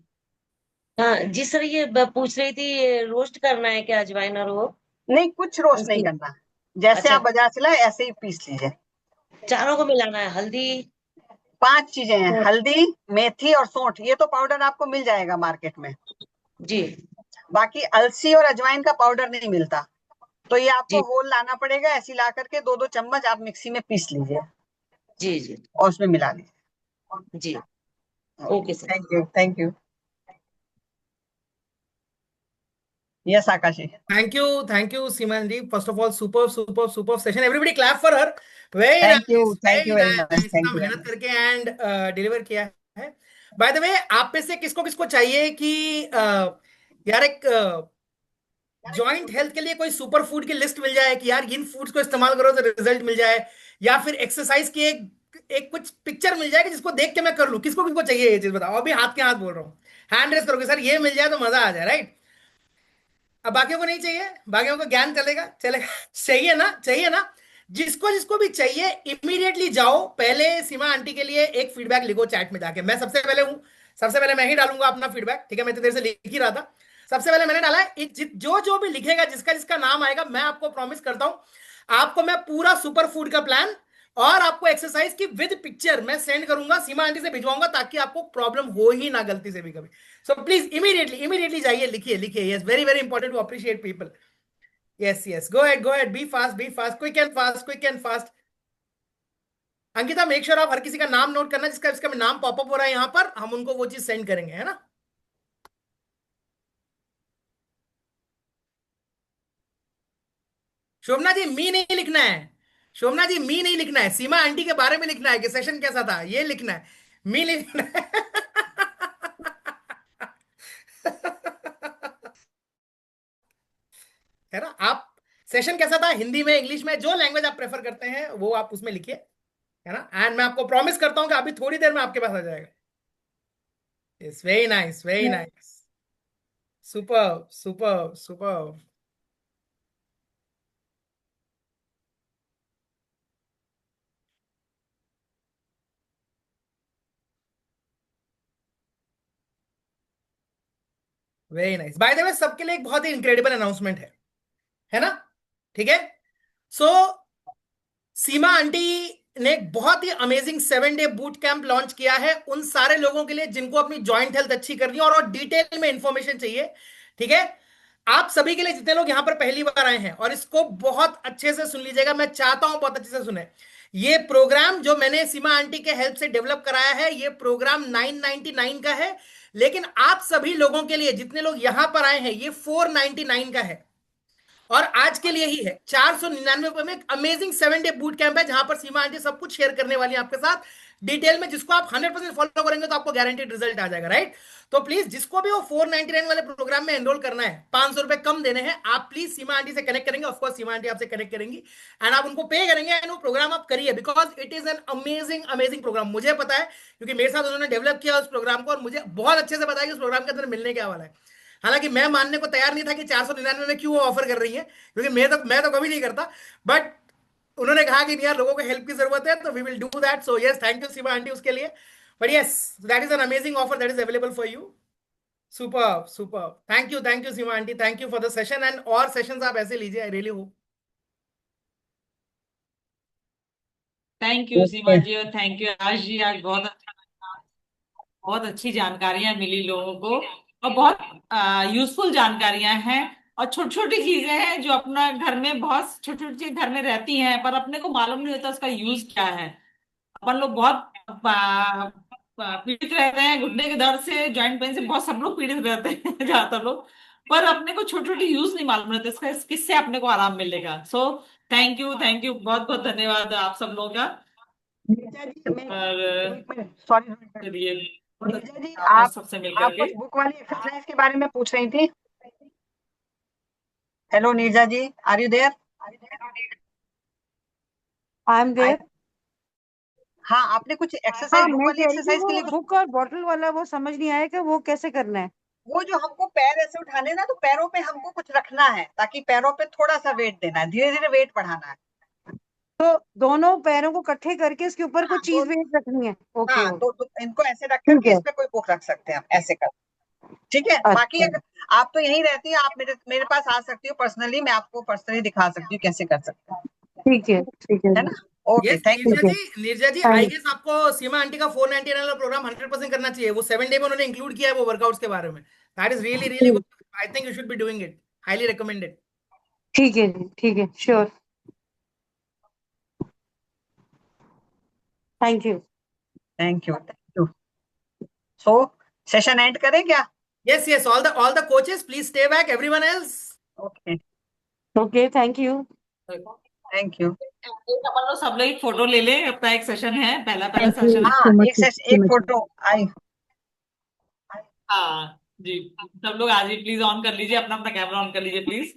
हाँ जी सर, ये पूछ रही थी रोस्ट करना है क्या अजवाइन और वो नहीं, कुछ रोस्ट नहीं अलसी? करना। जैसे अच्छा, आप बाजार से लाए ऐसे ही पीस लीजिए। चारों को मिलाना है, हल्दी? 5 चीजें हैं, तो हल्दी, मेथी और सौंठ। ये तो पाउडर आपको मिल जाएगा मार्केट में। जी बाकी अलसी और अजवाइन का पाउडर नहीं मिलता, तो ये आपको जी होल लाना पड़ेगा। ऐसी ला करके 2-2 चम्मच आप मिक्सी में पीस लीजिए जी जी और उसमें मिला जी। लीजिए। Okay sir. Thank you, thank you. Yes Aakashi. Thank you Seema ji. First of all super super super session, everybody clap for her. Thank you very very much, nice, इतना थैंक यू वेरी मेहनत much. करके and deliver किया है। By the way, आप में से किसको किसको चाहिए कि यार एक जॉइंट हेल्थ के लिए कोई सुपर फूड की लिस्ट मिल जाए कि यार इन फूड्स को इस्तेमाल करो तो रिजल्ट मिल जाए, या फिर एक्सरसाइज की एक एक कुछ पिक्चर मिल जाए कि जिसको देख के मैं कर लूं? किसको किसको चाहिए ये चीज बताओ, अभी हाथ के हाथ बोल रहा हूँ। हैंड रेस करोगे सर, ये मिल जाए तो मजा आ जाए, राइट? अब बाकियों को नहीं चाहिए, बाकियों को ज्ञान चलेगा चलेगा। चाहिए ना, चाहिए ना? जिसको जिसको भी चाहिए इमीडिएटली जाओ, पहले सीमा आंटी के लिए एक फीडबैक लिखो चैट में जाके। मैं सबसे पहले हूं, सबसे पहले मैं ही डालूंगा अपना फीडबैक, ठीक है? मैं इतनी देर से लिख ही रहा था, सबसे पहले मैंने डाला है। जो जो भी लिखेगा, जिसका जिसका नाम आएगा, मैं आपको प्रॉमिस करता हूं आपको मैं पूरा सुपर फूड का प्लान और आपको एक्सरसाइज की विद पिक्चर मैं सेंड करूंगा, सीमा आंटी से भिजवाऊंगा, ताकि आपको प्रॉब्लम हो ही ना गलती से भी कभी। सो प्लीज इमीडिएटली इमीडिएटली जाइए, लिखिए लिखिए। Yes, very very important to appreciate people. Yes yes, go ahead, be fast, quick and fast, quick and fast. Ankita, make sure आप हर किसी का नाम नोट करना जिसका जिसका नाम पॉपअप हो रहा है यहाँ पर, हम उनको वो चीज सेंड करेंगे, है ना? शोभना जी मी नहीं लिखना है, शोभना जी मी नहीं लिखना है, सीमा आंटी के बारे में लिखना है कि सेशन कैसा था, ये लिखना है, मी नहीं लिखना है। है ना? आप सेशन कैसा था, हिंदी में, इंग्लिश में, जो लैंग्वेज आप प्रेफर करते हैं वो आप उसमें लिखिए, है ना? एंड मैं आपको प्रॉमिस करता हूं कि अभी थोड़ी देर में आपके पास आ जाएगा। It's very nice, very nice, super super super. Very nice. By the way, सबके लिए एक बहुत ही इनक्रेडिबल अनाउंसमेंट है ना? ठीक है। सो सीमा आंटी ने एक बहुत ही amazing 7 day boot camp launch किया है उन सारे लोगों के लिए जिनको अपनी जॉइंट हेल्थ अच्छी करनी है और डिटेल में इंफॉर्मेशन चाहिए। ठीक है, आप सभी के लिए, जितने लोग यहां पर पहली बार आए हैं, और इसको बहुत अच्छे से सुन लीजिएगा, मैं चाहता हूं बहुत अच्छे से सुने। ये प्रोग्राम जो मैंने सीमा आंटी के हेल्प से डेवलप कराया है, ये प्रोग्राम 999 का है, लेकिन आप सभी लोगों के लिए, जितने लोग यहां पर आए हैं, ये 499 का है। और आज के लिए ही है, 499 में एक अमेजिंग 7 डे बूट कैंप है जहां पर सीमा आंटी सब कुछ शेयर करने वाली है आपके साथ डिटेल में, जिसको आप 100% फॉलो करेंगे तो आपको गारंटीड रिजल्ट आ जाएगा, राइट। तो प्लीज, जिसको भी वो 499 वाले प्रोग्राम में एनरोल करना है, 500 रुपए कम देने हैं, आप प्लीज सीमा आंटी से कनेक्ट करेंगे, ऑफकोर्स सीमा आंटी आपसे कनेक्ट करेंगी, एंड आप उनको पे करेंगे, एंड वो प्रोग्राम आप करिए, because it is an amazing amazing programme. मुझे पता है, क्योंकि मेरे साथ उन्होंने डेवलप किया उस प्रोग्राम को, और मुझे बहुत अच्छे से पता है कि उस प्रोग्राम के अंदर मिलने क्या वाला है। हालांकि मैं मानने को तैयार नहीं था कि 499 में क्यों ऑफर कर रही है, क्योंकि मैं तो कभी नहीं करता, बट उन्होंने कहा कि यार लोगों को हेल्प की जरूरत है, तो we will do that. So yes, thank you Seema aunty उसके लिए। But yes, that is an amazing offer that is available for you. Super super, thank you Seema aunty, thank you for the session, and और sessions आप ऐसे लीजिए, I really hope. Thank you Seema okay. जी, और thank you आकाश जी। आज बहुत अच्छा लगा, बहुत अच्छी जानकारियां मिली लोगों को, और बहुत यूजफुल जानकारियां हैं। और छोटी छोटी चीजें हैं जो अपना घर में, बहुत छोटी छोटी चीजें घर में रहती हैं, पर अपने को मालूम नहीं होता उसका यूज क्या है। अपन लोग बहुत पीड़ित रहते हैं घुटने के दर्द से, जॉइंट पेन से, बहुत सब लोग पीड़ित रहते हैं ज्यादातर लोग, पर अपने को छोटी छोटी यूज नहीं मालूम रहता इसका, किससे अपने को आराम मिलेगा। सो थैंक यू, बहुत बहुत धन्यवाद आप सब लोगों का। नीरजा जी, मैं और एक मिनट, सॉरी। चलिए, बहुत नीरजा जी, अच्छा लगा आप सबसे मिल आप करके। कुछ बुक वाली एक्सरसाइज के बारे में पूछ रही थी। Hello Neerja ji, are you there? I am there. हाँ, आपने कुछ हाँ, एक्सरसाइज, बुक मैं वाली कह रही थी एक्सरसाइज के वो लिए कुछ। बुक और बॉटल वाला वो समझ नहीं आया कि वो कैसे करना है। वो जो हमको पैर ऐसे उठाने ना, तो पैरों पे हमको कुछ रखना है, ताकि पैरों पे थोड़ा सा वेट देना है, धीरे धीरे वेट बढ़ाना है। तो दोनों पैरों को इकट्ठे करके इसके ऊपर हाँ कोई चीज वेट रखनी है। ओके हाँ, ओके। तो इनको ऐसे रख ठीक करके है। इस पे कोई बुक रख सकते हैं हम, ऐसे कर। ठीक है, बाकी अच्छा। अगर आप तो यहीं रहती हैं, आप मेरे मेरे पास आ सकती हो पर्सनली, मैं आपको पर्सनली दिखा सकती हूँ कैसे कर सकते हैं। ठीक है है जी। ना? Okay, yes thank you. Neerja ठीक है। जी, नीरजा जी, आई थैंक गेस आपको सीमा आंटी का 499 वाला प्रोग्राम 100% करना चाहिए। वो 7 डे में उन्होंने इंक्लूड किया है वो वर्कआउट्स के बारे में। That is really really you. Good. I think you should be doing it, highly recommended. ठीक है जी, ठीक है, sure. Thank you. Thank you, thank you. So session and करें क्या? Yes yes, all the coaches please stay back, everyone else. Okay, okay, thank you. Thank you. एक अपन लोग सब लोग एक फोटो ले ले, अपना एक सेशन है, पहला पहला सेशन है। हाँ, एक सेशन, एक फोटो आई। हाँ जी, सब लोग आज ही प्लीज ऑन कर लीजिए, अपना अपना कैमरा ऑन कर लीजिए प्लीज।